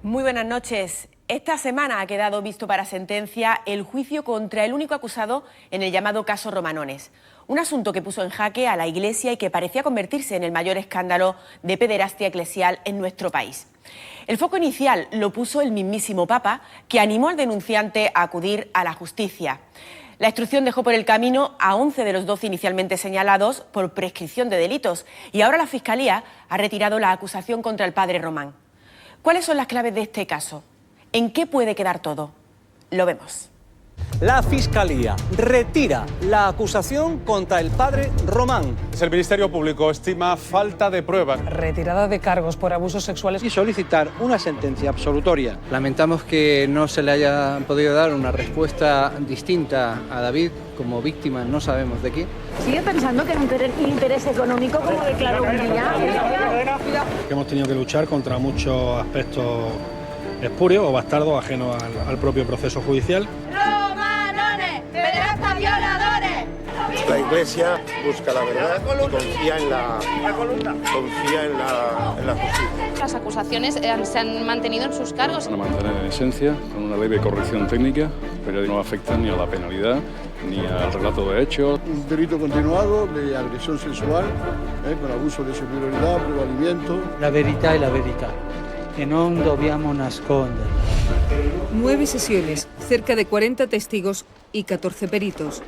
Muy buenas noches. Esta semana ha quedado visto para sentencia el juicio contra el único acusado en el llamado caso Romanones. Un asunto que puso en jaque a la Iglesia y que parecía convertirse en el mayor escándalo de pederastia eclesial en nuestro país. El foco inicial lo puso el mismísimo Papa, que animó al denunciante a acudir a la justicia. La instrucción dejó por el camino a 11 de los 12 inicialmente señalados por prescripción de delitos y ahora la Fiscalía ha retirado la acusación contra el padre Román. ¿Cuáles son las claves de este caso? ¿En qué puede quedar todo? Lo vemos. La Fiscalía retira la acusación contra el padre Román. El Ministerio Público estima falta de pruebas. Retirada de cargos por abusos sexuales Y solicitar una sentencia absolutoria. Lamentamos que no se le haya podido dar una respuesta distinta a David como víctima, no sabemos de qué. ¿Sigue pensando que es un interés económico, como declaró un día? Hemos tenido que luchar contra muchos aspectos espurios o bastardos ajenos al propio proceso judicial. ¡Romanones! ¡Pederastas violadores! La Iglesia busca la verdad y confía en la justicia. Las acusaciones se han mantenido en sus cargos. Van a mantener en esencia con una leve corrección técnica, pero no afecta ni a la penalidad ni al relato de hechos. Un delito continuado de agresión sexual, con abuso de superioridad, prevalimiento. La verità è la verità, e non dobbiamo nasconderla. 9 sesiones, cerca de 40 testigos y 14 peritos.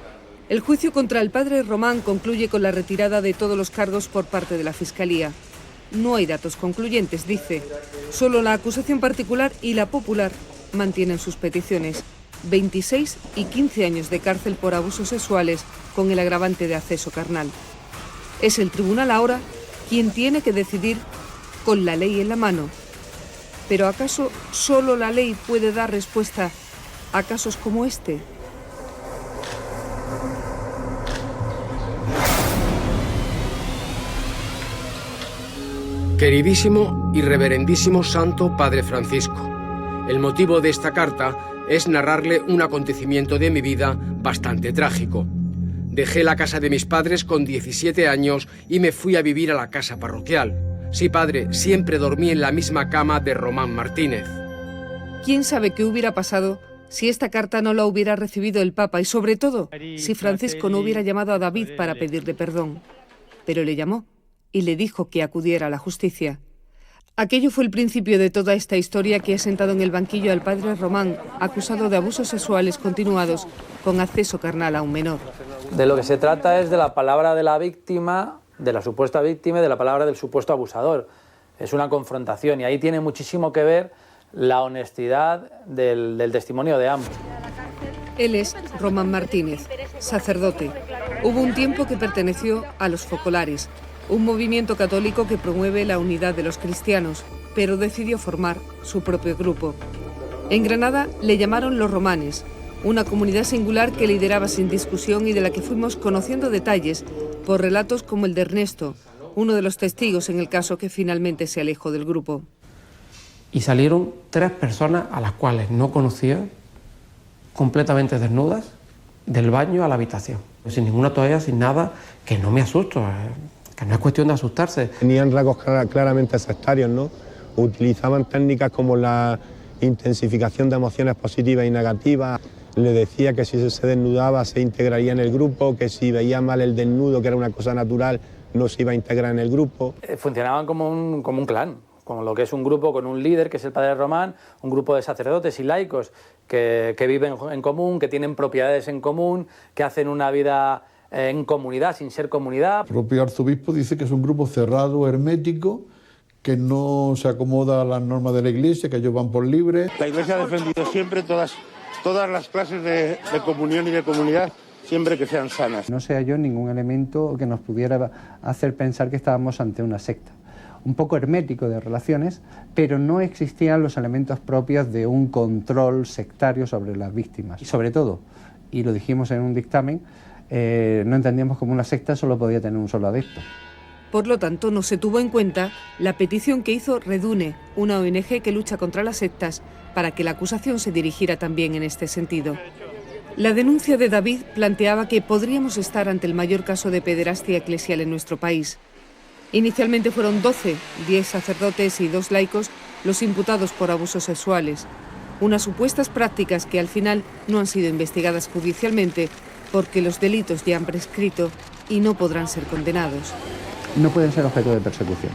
El juicio contra el padre Román concluye con la retirada de todos los cargos por parte de la Fiscalía. No hay datos concluyentes, dice. Solo la acusación particular y la popular mantienen sus peticiones. 26 y 15 años de cárcel por abusos sexuales con el agravante de acceso carnal. Es el tribunal ahora quien tiene que decidir con la ley en la mano. ¿Pero acaso solo la ley puede dar respuesta a casos como este? Queridísimo y reverendísimo Santo Padre Francisco, el motivo de esta carta es narrarle un acontecimiento de mi vida bastante trágico. Dejé la casa de mis padres con 17 años y me fui a vivir a la casa parroquial. Sí, padre, siempre dormí en la misma cama de Román Martínez. ¿Quién sabe qué hubiera pasado si esta carta no la hubiera recibido el Papa y, sobre todo, si Francisco no hubiera llamado a David para pedirle perdón? Pero le llamó y le dijo que acudiera a la justicia. Aquello fue el principio de toda esta historia que ha sentado en el banquillo al padre Román, acusado de abusos sexuales continuados con acceso carnal a un menor. De lo que se trata es de la palabra de la víctima, de la supuesta víctima y de la palabra del supuesto abusador. Es una confrontación y ahí tiene muchísimo que ver la honestidad del testimonio de ambos. Él es Román Martínez, sacerdote. Hubo un tiempo que perteneció a los Focolares, un movimiento católico que promueve la unidad de los cristianos, pero decidió formar su propio grupo. En Granada le llamaron Los Romanes, una comunidad singular que lideraba sin discusión y de la que fuimos conociendo detalles por relatos como el de Ernesto, uno de los testigos en el caso que finalmente se alejó del grupo. Y salieron 3 personas a las cuales no conocía, completamente desnudas, del baño a la habitación, sin ninguna toalla, sin nada, que no me asusto, que no es cuestión de asustarse. Tenían rasgos claramente sectarios, ¿no? Utilizaban técnicas como la intensificación de emociones positivas y negativas. Le decía que si se desnudaba se integraría en el grupo, que si veía mal el desnudo, que era una cosa natural, no se iba a integrar en el grupo. Funcionaban como un clan, como lo que es un grupo con un líder, que es el padre Román, un grupo de sacerdotes y laicos que viven en común, que tienen propiedades en común, que hacen una vida en comunidad, sin ser comunidad. El propio arzobispo dice que es un grupo cerrado, hermético, que no se acomoda a las normas de la Iglesia, que ellos van por libre. La Iglesia ha defendido siempre todas las clases de comunión y de comunidad, siempre que sean sanas. No se halló ningún elemento que nos pudiera hacer pensar que estábamos ante una secta. Un poco hermético de relaciones, pero no existían los elementos propios de un control sectario sobre las víctimas. Y sobre todo, y lo dijimos en un dictamen, no entendíamos como una secta solo podía tener un solo adepto. Por lo tanto, no se tuvo en cuenta la petición que hizo Redune, una ONG que lucha contra las sectas, para que la acusación se dirigiera también en este sentido. La denuncia de David planteaba que podríamos estar ante el mayor caso de pederastia eclesial en nuestro país. Inicialmente fueron 12, 10 sacerdotes y 2 laicos los imputados por abusos sexuales, unas supuestas prácticas que al final no han sido investigadas judicialmente porque los delitos ya han prescrito y no podrán ser condenados. No pueden ser objeto de persecución.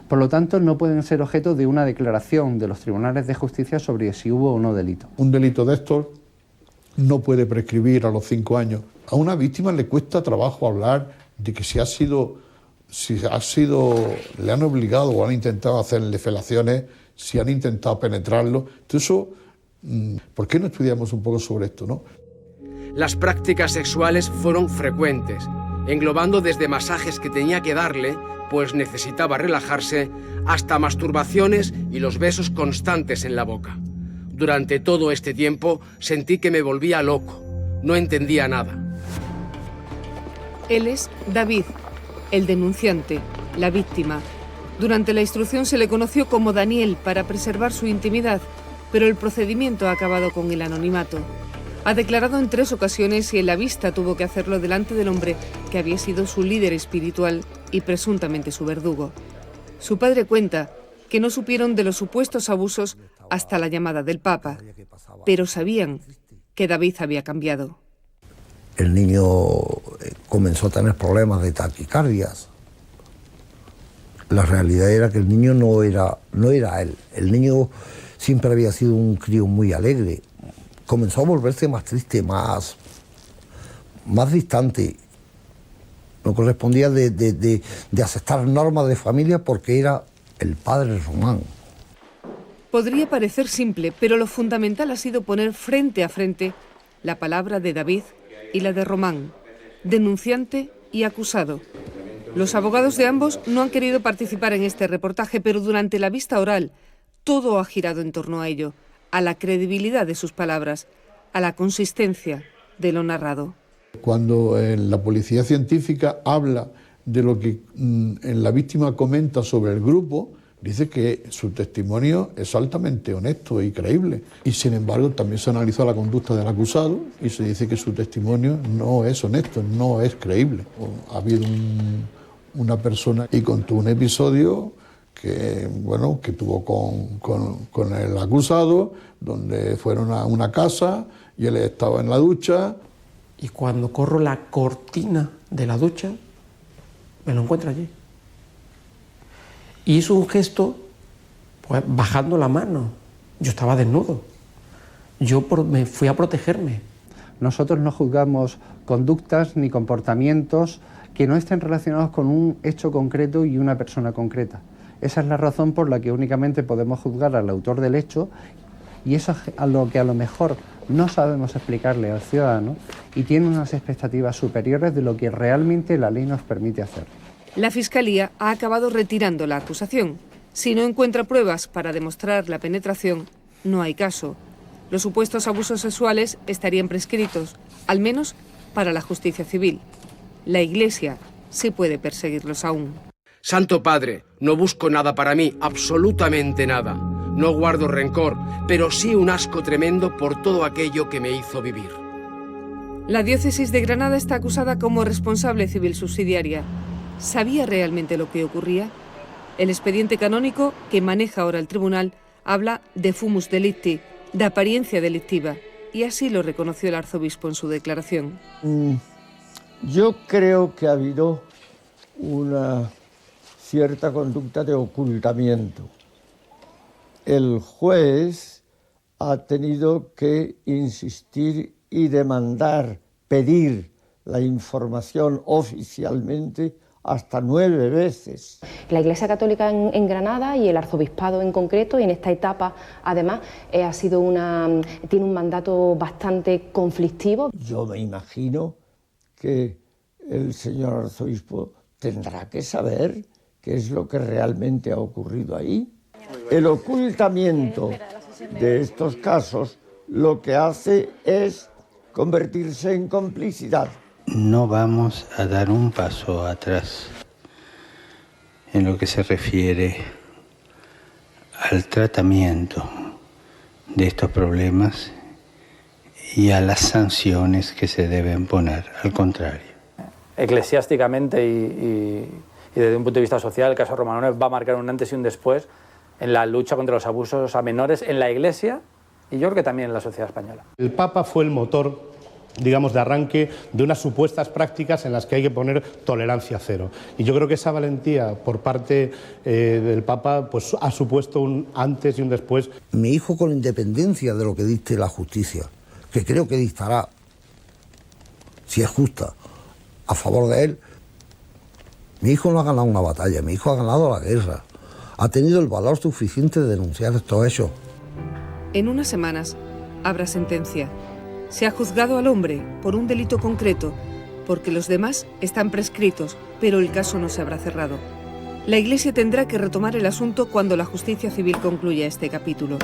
Por lo tanto, no pueden ser objeto de una declaración de los tribunales de justicia sobre si hubo o no delito. Un delito de estos no puede prescribir a los 5 años. A una víctima le cuesta trabajo hablar de que si le han obligado o han intentado hacerle felaciones, si han intentado penetrarlo. Entonces, eso, ¿por qué no estudiamos un poco sobre esto, no? Las prácticas sexuales fueron frecuentes, englobando desde masajes que tenía que darle, pues necesitaba relajarse, hasta masturbaciones y los besos constantes en la boca. Durante todo este tiempo sentí que me volvía loco, no entendía nada. Él es David, el denunciante, la víctima. Durante la instrucción se le conoció como Daniel para preservar su intimidad, pero el procedimiento ha acabado con el anonimato. Ha declarado en 3 ocasiones y en la vista tuvo que hacerlo delante del hombre que había sido su líder espiritual y presuntamente su verdugo. Su padre cuenta que no supieron de los supuestos abusos hasta la llamada del Papa, pero sabían que David había cambiado. El niño comenzó a tener problemas de taquicardias. La realidad era que el niño no era él. El niño siempre había sido un crío muy alegre. Comenzó a volverse más triste, más distante. No correspondía de aceptar normas de familia porque era el padre Román. Podría parecer simple, pero lo fundamental ha sido poner frente a frente la palabra de David y la de Román, denunciante y acusado. Los abogados de ambos no han querido participar en este reportaje, pero durante la vista oral todo ha girado en torno a ello, a la credibilidad de sus palabras, a la consistencia de lo narrado. Cuando la policía científica habla de lo que la víctima comenta sobre el grupo, dice que su testimonio es altamente honesto y creíble. Y sin embargo también se analizó la conducta del acusado y se dice que su testimonio no es honesto, no es creíble. Ha habido una persona y contó un episodio que tuvo con el acusado, donde fueron a una casa y él estaba en la ducha. Y cuando corro la cortina de la ducha, me lo encuentro allí. Y hizo un gesto, pues bajando la mano. Yo estaba desnudo. Me fui a protegerme. Nosotros no juzgamos conductas ni comportamientos que no estén relacionados con un hecho concreto y una persona concreta. Esa es la razón por la que únicamente podemos juzgar al autor del hecho, y eso es a lo que a lo mejor no sabemos explicarle al ciudadano y tiene unas expectativas superiores de lo que realmente la ley nos permite hacer. La Fiscalía ha acabado retirando la acusación. Si no encuentra pruebas para demostrar la penetración, no hay caso. Los supuestos abusos sexuales estarían prescritos, al menos para la justicia civil. La Iglesia sí puede perseguirlos aún. Santo Padre, no busco nada para mí, absolutamente nada. No guardo rencor, pero sí un asco tremendo por todo aquello que me hizo vivir. La diócesis de Granada está acusada como responsable civil subsidiaria. ¿Sabía realmente lo que ocurría? El expediente canónico que maneja ahora el tribunal habla de fumus delicti, de apariencia delictiva, y así lo reconoció el arzobispo en su declaración. Yo creo que ha habido una cierta conducta de ocultamiento. El juez ha tenido que insistir y demandar, pedir la información oficialmente hasta 9 veces. La Iglesia Católica en Granada y el arzobispado en concreto, y en esta etapa además tiene un mandato bastante conflictivo. Yo me imagino que el señor arzobispo tendrá que saber qué es lo que realmente ha ocurrido ahí. El ocultamiento de estos casos lo que hace es convertirse en complicidad. No vamos a dar un paso atrás en lo que se refiere al tratamiento de estos problemas y a las sanciones que se deben poner, al contrario. Eclesiásticamente y desde un punto de vista social, el caso Romanones va a marcar un antes y un después en la lucha contra los abusos a menores en la Iglesia y yo creo que también en la sociedad española. El Papa fue el motor, digamos, de arranque de unas supuestas prácticas en las que hay que poner tolerancia cero. Y yo creo que esa valentía por parte del Papa pues, ha supuesto un antes y un después. Mi hijo, con independencia de lo que dicte la justicia, que creo que dictará, si es justa, a favor de él, mi hijo no ha ganado una batalla, mi hijo ha ganado la guerra. Ha tenido el valor suficiente de denunciar estos hechos. En unas semanas habrá sentencia. Se ha juzgado al hombre por un delito concreto, porque los demás están prescritos, pero el caso no se habrá cerrado. La Iglesia tendrá que retomar el asunto cuando la justicia civil concluya este capítulo.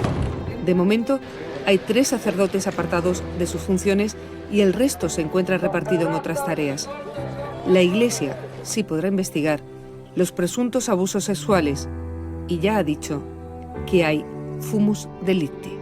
De momento, hay 3 sacerdotes apartados de sus funciones y el resto se encuentra repartido en otras tareas. La Iglesia sí podrá investigar los presuntos abusos sexuales y ya ha dicho que hay fumus delicti.